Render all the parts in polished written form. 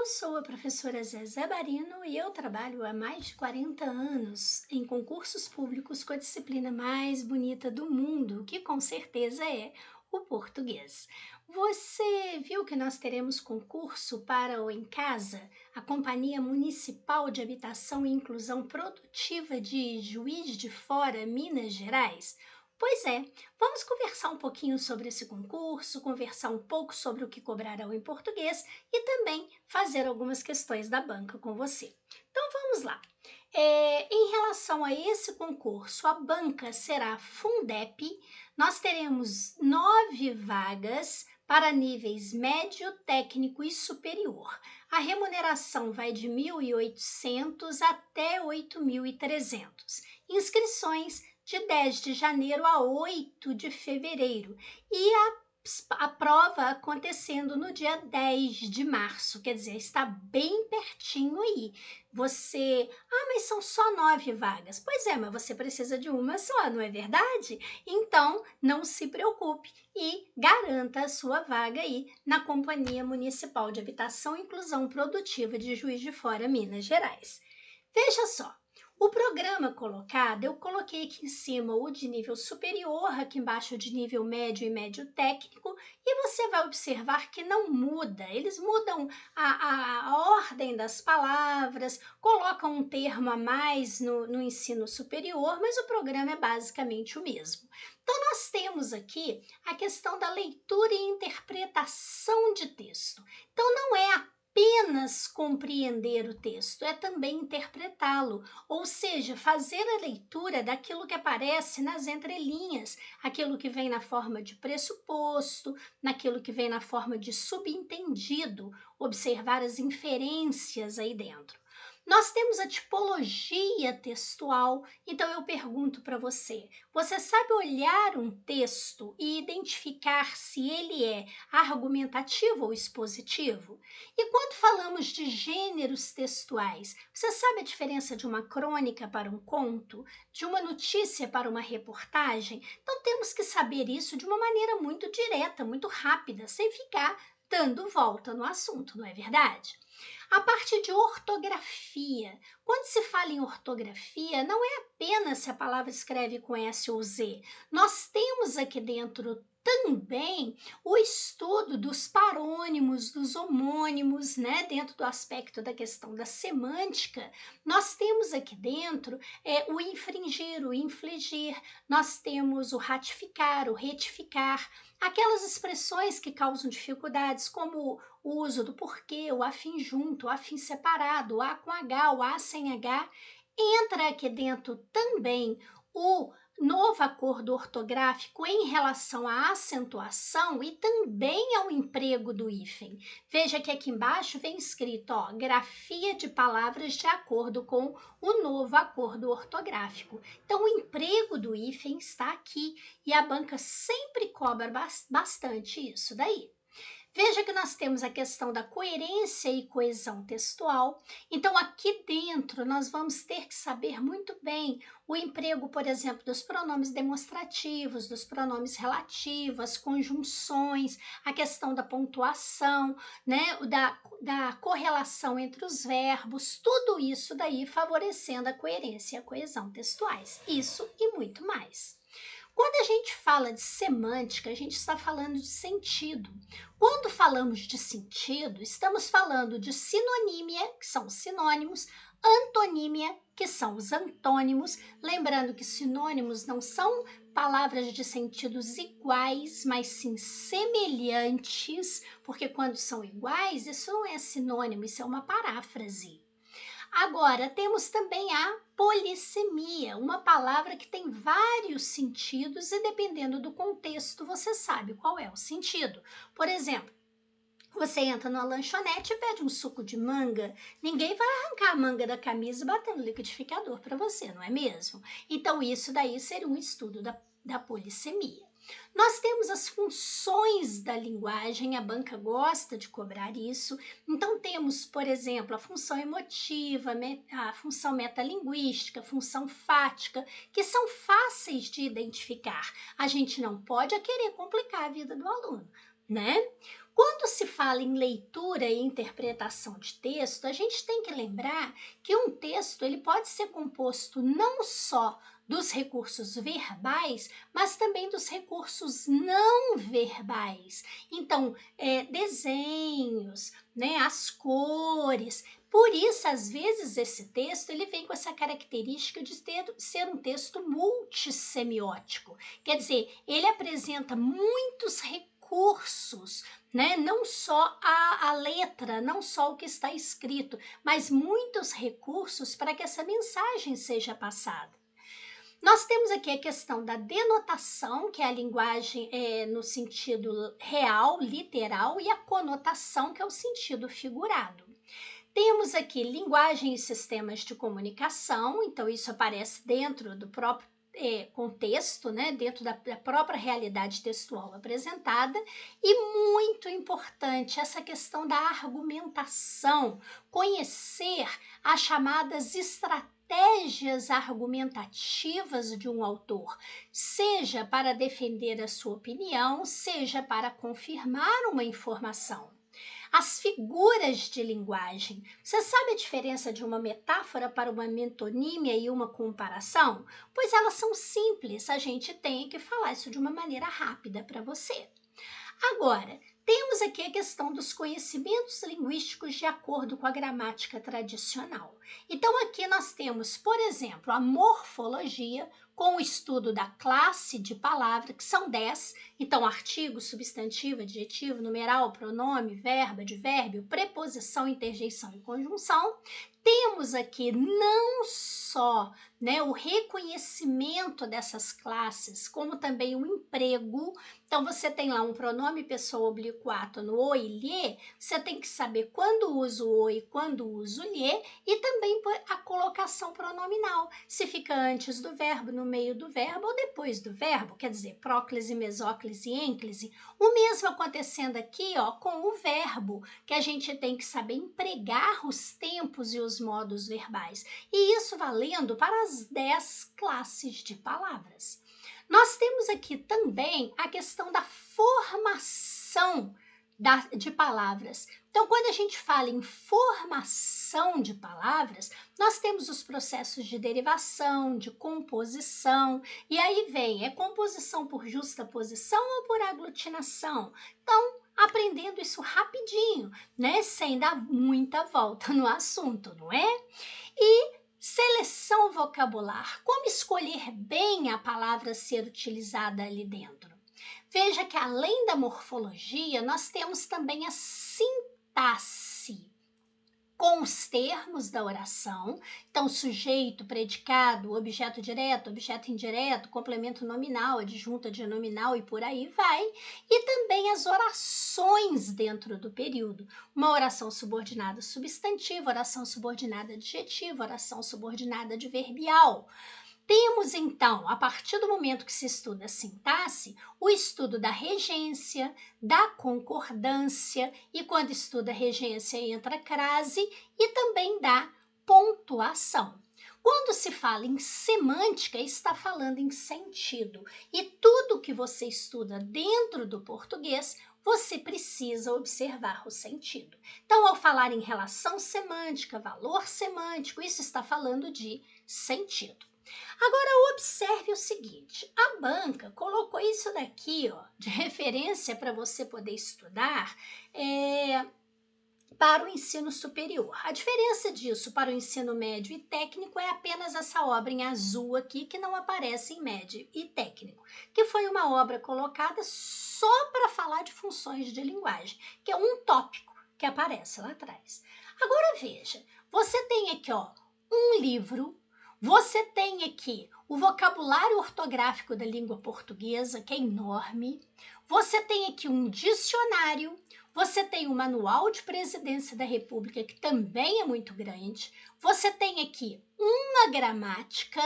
Eu sou a professora Zezé Barino e eu trabalho há mais de 40 anos em concursos públicos com a disciplina mais bonita do mundo, que com certeza é o português. Você viu que nós teremos concurso para o Em Casa, a Companhia Municipal de Habitação e Inclusão Produtiva de Juiz de Fora, Minas Gerais? Pois é, vamos conversar um pouquinho sobre esse concurso, conversar um pouco sobre o que cobrarão em português e também fazer algumas questões da banca com você. Então vamos lá. Em relação a esse concurso, a banca será Fundep. Nós teremos 9 vagas para níveis médio, técnico e superior. A remuneração vai de 1.800 até 8.300. Inscrições de 10 de janeiro a 8 de fevereiro. E a prova acontecendo no dia 10 de março, quer dizer, está bem pertinho aí. Mas são só 9 vagas. Pois é, mas você precisa de uma só, não é verdade? Então, não se preocupe e garanta a sua vaga aí na Companhia Municipal de Habitação e Inclusão Produtiva de Juiz de Fora, Minas Gerais. Veja só. O programa colocado, eu coloquei aqui em cima o de nível superior, aqui embaixo o de nível médio e médio técnico, e você vai observar que não muda. Eles mudam a ordem das palavras, colocam um termo a mais no ensino superior, mas o programa é basicamente o mesmo. Então, nós temos aqui a questão da leitura e interpretação de texto. Então, não é apenas compreender o texto, é também interpretá-lo, ou seja, fazer a leitura daquilo que aparece nas entrelinhas, aquilo que vem na forma de pressuposto, naquilo que vem na forma de subentendido, observar as inferências aí dentro. Nós temos a tipologia textual, então eu pergunto para você, você sabe olhar um texto e identificar se ele é argumentativo ou expositivo? E quando falamos de gêneros textuais, você sabe a diferença de uma crônica para um conto? De uma notícia para uma reportagem? Então temos que saber isso de uma maneira muito direta, muito rápida, sem ficar dando volta no assunto, não é verdade? A parte de ortografia. Quando se fala em ortografia, não é apenas se a palavra escreve com S ou Z. Nós temos aqui dentro também o estudo dos parônimos, dos homônimos, né? Dentro do aspecto da questão da semântica, nós temos aqui dentro o infringir, o infligir, nós temos o ratificar, o retificar, aquelas expressões que causam dificuldades, como o uso do porquê, o afim junto, o afim separado, o A com H, o A sem H. Entra aqui dentro também o novo acordo ortográfico em relação à acentuação e também ao emprego do hífen. Veja que aqui embaixo vem escrito, ó, grafia de palavras de acordo com o novo acordo ortográfico. Então, o emprego do hífen está aqui e a banca sempre cobra bastante isso daí. Veja que nós temos a questão da coerência e coesão textual. Então, aqui dentro, nós vamos ter que saber muito bem o emprego, por exemplo, dos pronomes demonstrativos, dos pronomes relativos, as conjunções, a questão da pontuação, né, da correlação entre os verbos, tudo isso daí favorecendo a coerência e a coesão textuais. Isso e muito mais. Quando a gente fala de semântica, a gente está falando de sentido. Quando falamos de sentido, estamos falando de sinonímia, que são os sinônimos, antonímia, que são os antônimos. Lembrando que sinônimos não são palavras de sentidos iguais, mas sim semelhantes, porque quando são iguais, isso não é sinônimo, isso é uma paráfrase. Agora, temos também a polissemia, uma palavra que tem vários sentidos e dependendo do contexto você sabe qual é o sentido. Por exemplo, você entra numa lanchonete e pede um suco de manga, ninguém vai arrancar a manga da camisa e bater no liquidificador para você, não é mesmo? Então, isso daí seria um estudo da polissemia. Nós temos as funções da linguagem, a banca gosta de cobrar isso. Então, temos, por exemplo, a função emotiva, a função metalinguística, a função fática, que são fáceis de identificar. A gente não pode querer complicar a vida do aluno, né? Quando se fala em leitura e interpretação de texto, a gente tem que lembrar que um texto ele pode ser composto não só dos recursos verbais, mas também dos recursos não verbais. Então, desenhos, né, as cores. Por isso, às vezes, esse texto ele vem com essa característica de ser um texto multissemiótico. Quer dizer, ele apresenta muitos recursos, né? Não só a letra, não só o que está escrito, mas muitos recursos para que essa mensagem seja passada. Nós temos aqui a questão da denotação, que é a linguagem no sentido real, literal, e a conotação, que é o sentido figurado. Temos aqui linguagem e sistemas de comunicação, então isso aparece dentro do próprio contexto, né, dentro da própria realidade textual apresentada, e muito importante essa questão da argumentação, conhecer as chamadas estratégias argumentativas de um autor, seja para defender a sua opinião, seja para confirmar uma informação. As figuras de linguagem. Você sabe a diferença de uma metáfora para uma metonímia e uma comparação? Pois elas são simples, a gente tem que falar isso de uma maneira rápida para você. Agora, temos aqui a questão dos conhecimentos linguísticos de acordo com a gramática tradicional. Então, aqui nós temos, por exemplo, a morfologia, com o estudo da classe de palavra, que são 10. Então, artigo, substantivo, adjetivo, numeral, pronome, verbo, advérbio, preposição, interjeição e conjunção. Temos aqui não só, né, o reconhecimento dessas classes, como também o emprego. Então, você tem lá um pronome pessoa oblíquo no o e lhe, você tem que saber quando usa o e quando usa o lhe, e também a colocação pronominal, se fica antes do verbo, no meio do verbo ou depois do verbo, quer dizer, próclise, mesóclise e ênclise. O mesmo acontecendo aqui, ó, com o verbo, que a gente tem que saber empregar os tempos e os modos verbais, e isso valendo para as 10 classes de palavras. Nós temos aqui também a questão da formação de palavras. Então, quando a gente fala em formação de palavras, nós temos os processos de derivação, de composição, e aí vem, composição por justaposição ou por aglutinação? Então, aprendendo isso rapidinho, né? Sem dar muita volta no assunto, não é? E seleção vocabular. Como escolher bem a palavra a ser utilizada ali dentro? Veja que além da morfologia, nós temos também a sintaxe, com os termos da oração, então sujeito, predicado, objeto direto, objeto indireto, complemento nominal, adjunto adnominal e por aí vai, e também as orações dentro do período, uma oração subordinada substantiva, oração subordinada adjetiva, oração subordinada adverbial. Temos, então, a partir do momento que se estuda a sintaxe, o estudo da regência, da concordância, e quando estuda a regência entra a crase, e também da pontuação. Quando se fala em semântica, está falando em sentido, e tudo que você estuda dentro do português, você precisa observar o sentido. Então, ao falar em relação semântica, valor semântico, isso está falando de sentido. Agora, observe o seguinte, a banca colocou isso daqui, ó, de referência para você poder estudar para o ensino superior. A diferença disso para o ensino médio e técnico é apenas essa obra em azul aqui, que não aparece em médio e técnico, que foi uma obra colocada só para falar de funções de linguagem, que é um tópico que aparece lá atrás. Agora veja, você tem aqui, ó, um livro. Você tem aqui o vocabulário ortográfico da língua portuguesa, que é enorme. Você tem aqui um dicionário. Você tem o Manual de Presidência da República, que também é muito grande. Você tem aqui uma gramática.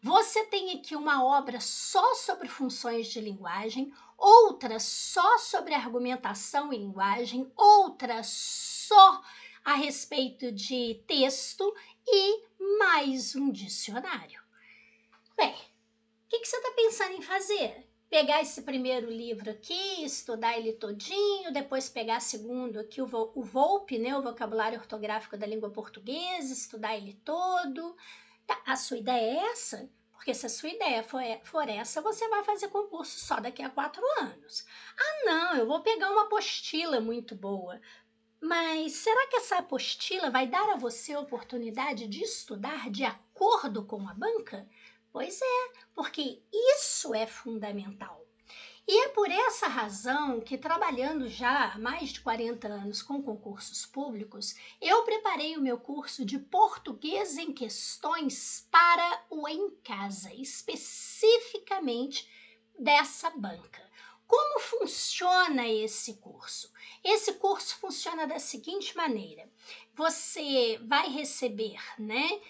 Você tem aqui uma obra só sobre funções de linguagem, outra só sobre argumentação e linguagem, outra só a respeito de texto e mais um dicionário. Bem, o que você está pensando em fazer? pegar esse primeiro livro aqui, estudar ele todinho, depois pegar segundo aqui, o VOLP, né, o Vocabulário Ortográfico da Língua Portuguesa, estudar ele todo. Tá, a sua ideia é essa? Porque se a sua ideia for essa, você vai fazer concurso só daqui a 4 anos. Ah, não, eu vou pegar uma apostila muito boa. Mas será que essa apostila vai dar a você a oportunidade de estudar de acordo com a banca? Pois é, porque isso é fundamental. E é por essa razão que, trabalhando já há mais de 40 anos com concursos públicos, eu preparei o meu curso de Português em Questões para o Em Casa, especificamente dessa banca. Como funciona esse curso? Esse curso funciona da seguinte maneira: você vai receber, né,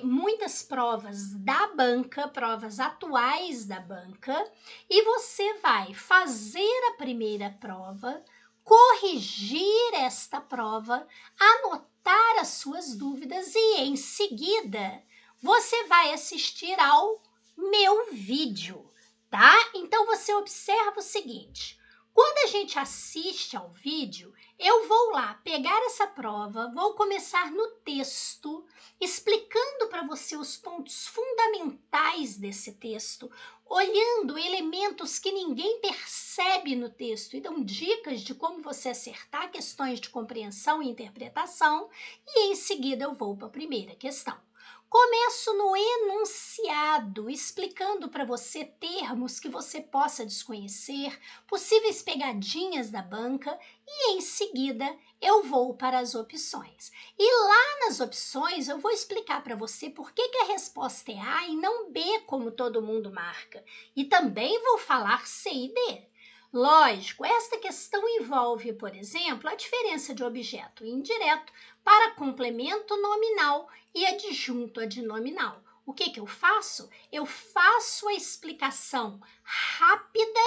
muitas provas da banca, provas atuais da banca, e você vai fazer a primeira prova, corrigir esta prova, anotar as suas dúvidas e, em seguida, você vai assistir ao meu vídeo, tá? Então você observa o seguinte: quando a gente assiste ao vídeo, eu vou lá pegar essa prova, vou começar no texto, explicando para você os pontos fundamentais desse texto, olhando elementos que ninguém percebe no texto e dão dicas de como você acertar questões de compreensão e interpretação, e em seguida eu vou para a primeira questão. Começo no enunciado, explicando para você termos que você possa desconhecer, possíveis pegadinhas da banca, e em seguida eu vou para as opções. E lá nas opções eu vou explicar para você por que a resposta é A e não B, como todo mundo marca. E também vou falar C e D. Lógico, esta questão envolve, por exemplo, a diferença de objeto indireto para complemento nominal e adjunto adnominal. O que eu faço? Eu faço a explicação rápida,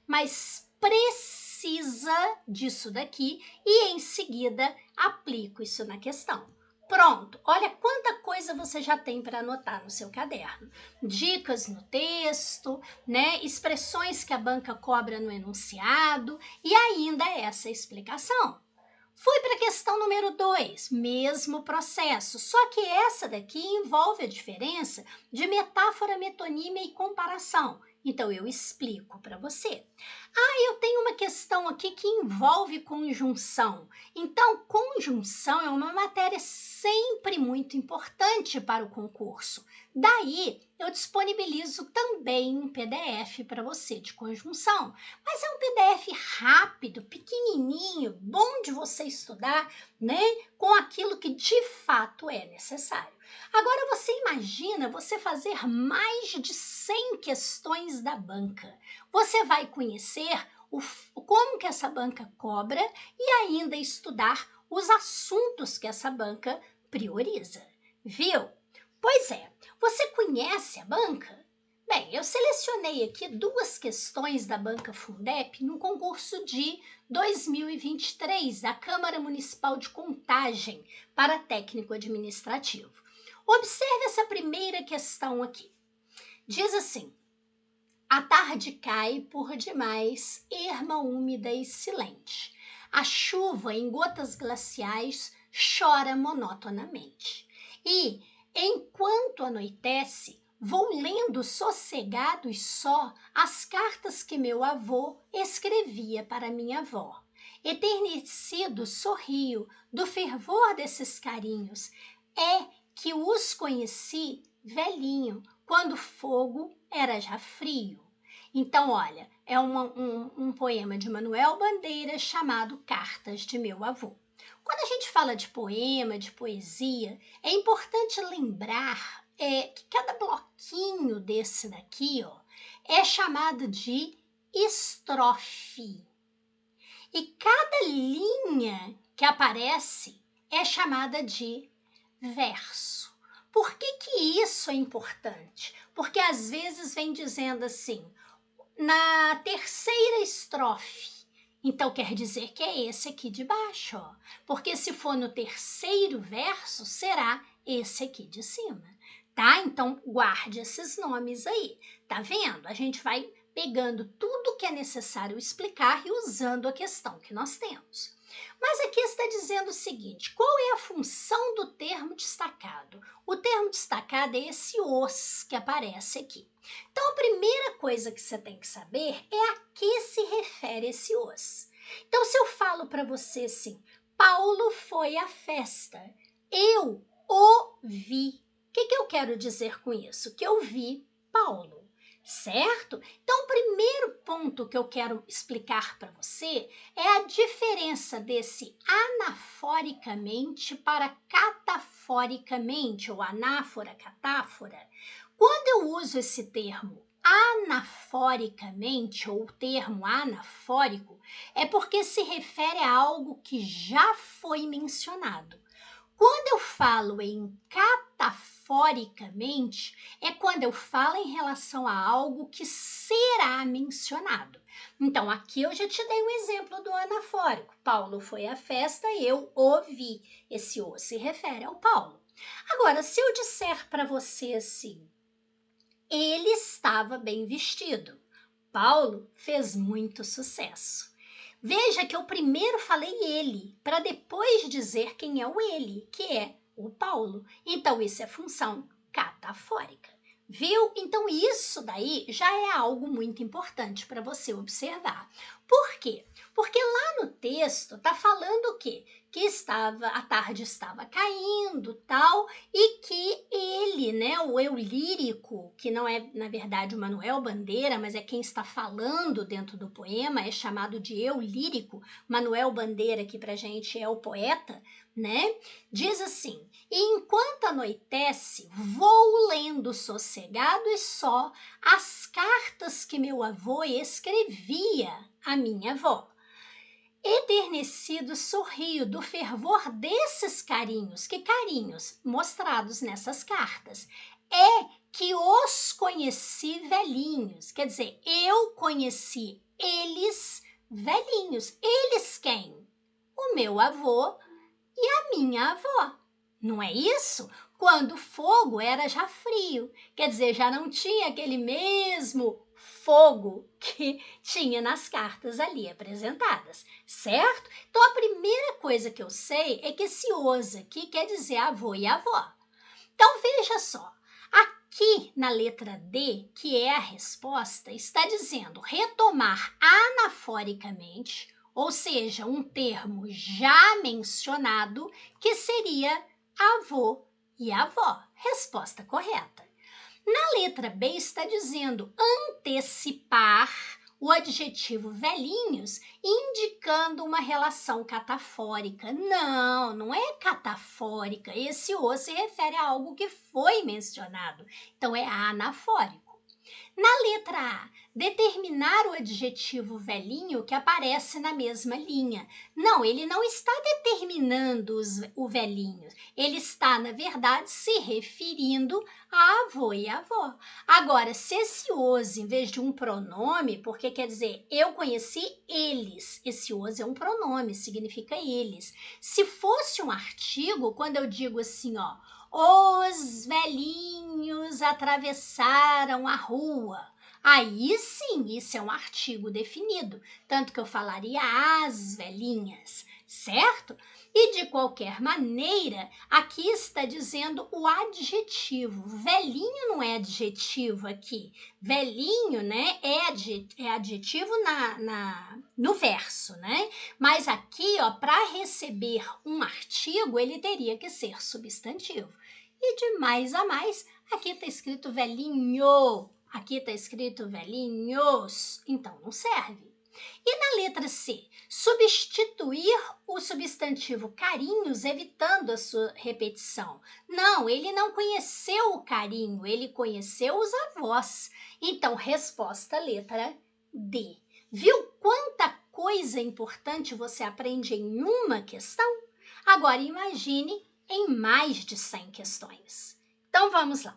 mas precisa disso daqui e em seguida aplico isso na questão. Pronto, olha quanta coisa você já tem para anotar no seu caderno. Dicas no texto, né? Expressões que a banca cobra no enunciado e ainda essa explicação. Fui para a questão número 2, mesmo processo, só que essa daqui envolve a diferença de metáfora, metonímia e comparação. Então, eu explico para você. Eu tenho uma questão aqui que envolve conjunção. Então, conjunção é uma matéria sempre muito importante para o concurso. Daí, eu disponibilizo também um PDF para você de conjunção. Mas é um PDF rápido, pequenininho, bom de você estudar, né? Com aquilo que de fato é necessário. Agora você imagina você fazer mais de 100 questões da banca. Você vai conhecer como que essa banca cobra e ainda estudar os assuntos que essa banca prioriza. Viu? Pois é, você conhece a banca? Bem, eu selecionei aqui 2 questões da Banca Fundep no concurso de 2023 da Câmara Municipal de Contagem para técnico administrativo. Observe essa primeira questão aqui. Diz assim: a tarde cai por demais, erma úmida e silente. A chuva em gotas glaciais chora monotonamente. E, enquanto anoitece, vou lendo sossegado e só as cartas que meu avô escrevia para minha avó. Eternecido sorrio do fervor desses carinhos. É que os conheci velhinho, quando o fogo era já frio. Então, olha, é um poema de Manuel Bandeira chamado Cartas de Meu Avô. Quando a gente fala de poema, de poesia, é importante lembrar que cada bloquinho desse daqui é chamado de estrofe. E cada linha que aparece é chamada de verso. Por que isso é importante? Porque às vezes vem dizendo assim, na terceira estrofe. Então quer dizer que é esse aqui de baixo, ó. Porque se for no terceiro verso, será esse aqui de cima, tá? Então guarde esses nomes aí, tá vendo? A gente vai pegando tudo que é necessário explicar e usando a questão que nós temos. Mas aqui está dizendo o seguinte: qual é a função do termo destacado? O termo destacado é esse os que aparece aqui. Então, a primeira coisa que você tem que saber é a que se refere esse os. Então, se eu falo para você assim, Paulo foi à festa, eu o vi. O que eu quero dizer com isso? Que eu vi Paulo, certo? Então, o primeiro ponto que eu quero explicar para você é a diferença desse anaforicamente para cataforicamente, ou anáfora, catáfora. Quando eu uso esse termo anaforicamente, ou o termo anafórico, é porque se refere a algo que já foi mencionado. Quando eu falo em cataforicamente, é quando eu falo em relação a algo que será mencionado. Então, aqui eu já te dei um exemplo do anafórico. Paulo foi à festa, eu o vi. Esse o se refere ao Paulo. Agora, se eu disser para você assim, ele estava bem vestido. Paulo fez muito sucesso. Veja que eu primeiro falei ele, para depois dizer quem é o ele, que é o Paulo. Então, isso é função catafórica. Viu? Então, isso daí já é algo muito importante para você observar. Por quê? Porque lá no texto está falando o quê? Que a tarde estava caindo, tal, e que ele, né, o eu lírico, que não é, na verdade, o Manuel Bandeira, mas é quem está falando dentro do poema, é chamado de eu lírico. Manuel Bandeira, que pra gente é o poeta, né? Diz assim: e enquanto anoitece, vou lendo sossegado e só as cartas que meu avô escrevia à minha avó. Eternecido sorrio do fervor desses carinhos, que carinhos mostrados nessas cartas, é que os conheci velhinhos, quer dizer, eu conheci eles velhinhos. Eles quem? O meu avô e a minha avó. Não é isso? Quando o fogo era já frio, quer dizer, já não tinha aquele mesmo fogo que tinha nas cartas ali apresentadas, certo? Então a primeira coisa que eu sei é que esse os aqui quer dizer avô e avó. Então veja só, aqui na letra D, que é a resposta, está dizendo retomar anaforicamente, ou seja, um termo já mencionado, que seria avô e avó. Resposta correta. Na letra B está dizendo antecipar o adjetivo velhinhos, indicando uma relação catafórica. Não, não é catafórica. Esse o se refere a algo que foi mencionado. Então é anafórico. Na letra A, determinar o adjetivo velhinho que aparece na mesma linha. Não, ele não está determinando o velhinho. Ele está, na verdade, se referindo a avô e avó. Agora, se esse os, em vez de um pronome, porque quer dizer, eu conheci eles, esse os é um pronome, significa eles. Se fosse um artigo, quando eu digo assim, ó, os velhinhos atravessaram a rua. Aí sim, isso é um artigo definido, tanto que eu falaria as velhinhas, certo? E de qualquer maneira, aqui está dizendo o adjetivo. Velhinho não é adjetivo aqui. Velhinho, né, é adjetivo no verso, né? Mas aqui, ó, para receber um artigo, ele teria que ser substantivo. E de mais a mais, aqui está escrito velhinho, aqui está escrito velhinhos, então não serve. E na letra C, substituir o substantivo carinhos, evitando a sua repetição. Não, ele não conheceu o carinho, ele conheceu os avós. Então, resposta letra D. Viu quanta coisa importante você aprende em uma questão? Agora imagine em mais de 100 questões. Então vamos lá.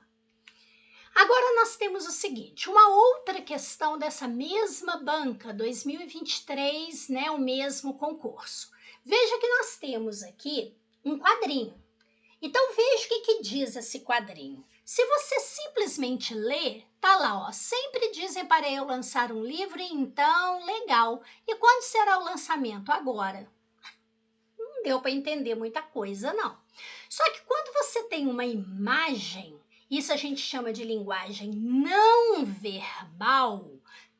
Agora nós temos o seguinte, uma outra questão dessa mesma banca 2023, né, o mesmo concurso. Veja que nós temos aqui um quadrinho. Então veja o que diz esse quadrinho. Se você simplesmente lê, tá lá, ó, sempre dizem para eu lançar um livro, e então, legal. E quando será o lançamento? Agora. Não deu para entender muita coisa, não. Só que quando você tem uma imagem, isso a gente chama de linguagem não verbal,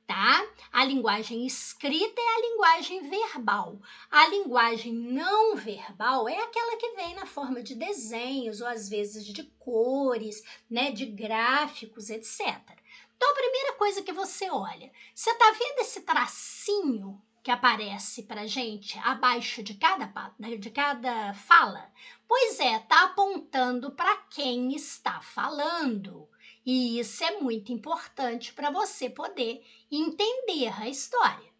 tá? A linguagem escrita é a linguagem verbal. A linguagem não verbal é aquela que vem na forma de desenhos ou às vezes de cores, né, de gráficos, etc. Então a primeira coisa que você olha, você tá vendo esse tracinho que aparece para gente abaixo de cada fala? Pois é, tá apontando para quem está falando. E isso é muito importante para você poder entender a história.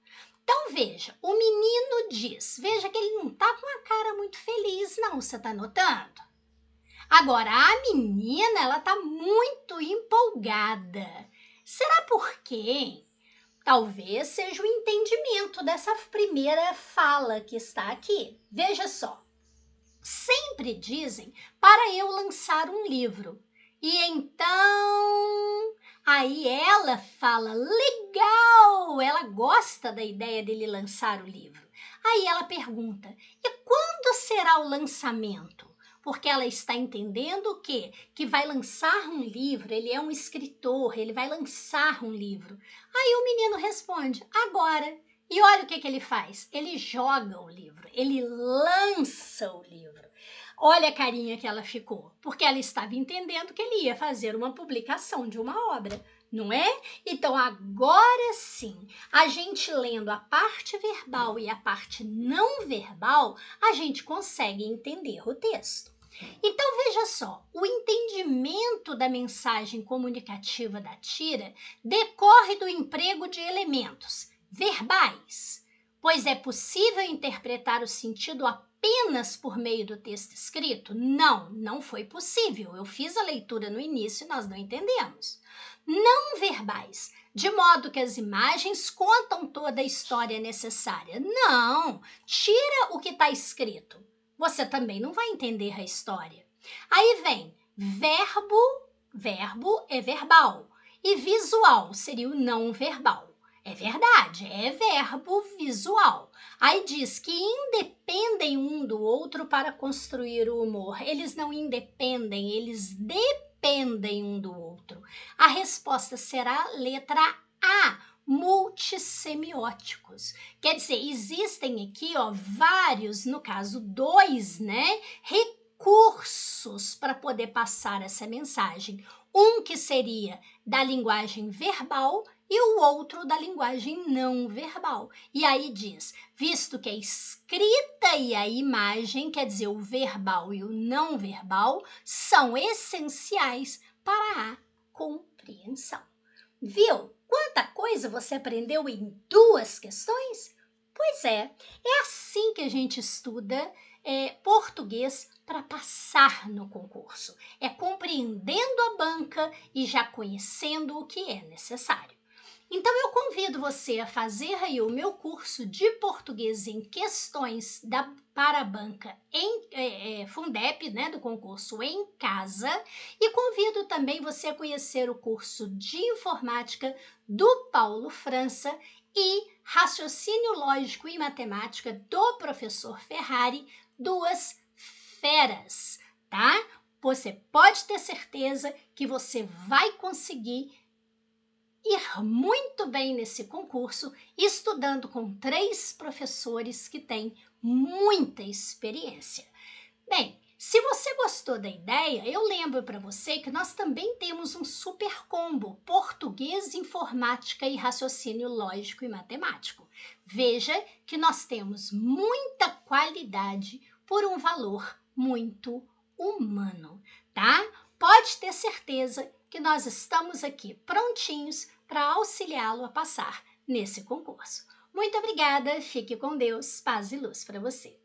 Então veja, o menino diz, veja que ele não tá com a cara muito feliz não, você tá notando? Agora, a menina, ela tá muito empolgada. Será por quê? Talvez seja o entendimento dessa primeira fala que está aqui. Veja só. Sempre dizem para eu lançar um livro. E então, aí ela fala, legal, ela gosta da ideia dele lançar o livro. Aí ela pergunta, e quando será o lançamento? Porque ela está entendendo o quê? Que vai lançar um livro, ele é um escritor, ele vai lançar um livro. Aí o menino responde, agora. E olha o que ele faz, ele joga o livro, ele lança o livro. Olha a carinha que ela ficou, porque ela estava entendendo que ele ia fazer uma publicação de uma obra, não é? Então agora sim, a gente lendo a parte verbal e a parte não verbal, a gente consegue entender o texto. Então veja só, o entendimento da mensagem comunicativa da tira decorre do emprego de elementos verbais, pois é possível interpretar o sentido apenas por meio do texto escrito? Não, não foi possível. Eu fiz a leitura no início e nós não entendemos. Não verbais, de modo que as imagens contam toda a história necessária. Não, tira o que está escrito. Você também não vai entender a história. Aí vem verbo, verbo é verbal, e visual seria o não verbal. É verdade, é verbo visual. Aí diz que independem um do outro para construir o humor. Eles não independem, eles dependem um do outro. A resposta será letra A, multissemióticos. Quer dizer, existem aqui, ó, vários, no caso dois, né, recursos para poder passar essa mensagem. Um que seria da linguagem verbal e o outro da linguagem não verbal. E aí diz, visto que a escrita e a imagem, quer dizer, o verbal e o não verbal, são essenciais para a compreensão. Viu? Quanta coisa você aprendeu em 2 questões? Pois é assim que a gente estuda português para passar no concurso. É compreendendo a banca e já conhecendo o que é necessário. Então eu convido você a fazer aí o meu curso de português em questões para a banca em Fundep, né, do concurso em casa, e convido também você a conhecer o curso de informática do Paulo França e raciocínio lógico e matemática do professor Ferrari, 2 feras, tá? Você pode ter certeza que você vai conseguir ir muito bem nesse concurso, estudando com 3 professores que têm muita experiência. Bem, se você gostou da ideia, eu lembro para você que nós também temos um super combo, português, informática e raciocínio lógico e matemático. Veja que nós temos muita qualidade por um valor muito humano, tá? Pode ter certeza que nós estamos aqui prontinhos para auxiliá-lo a passar nesse concurso. Muito obrigada, fique com Deus, paz e luz para você.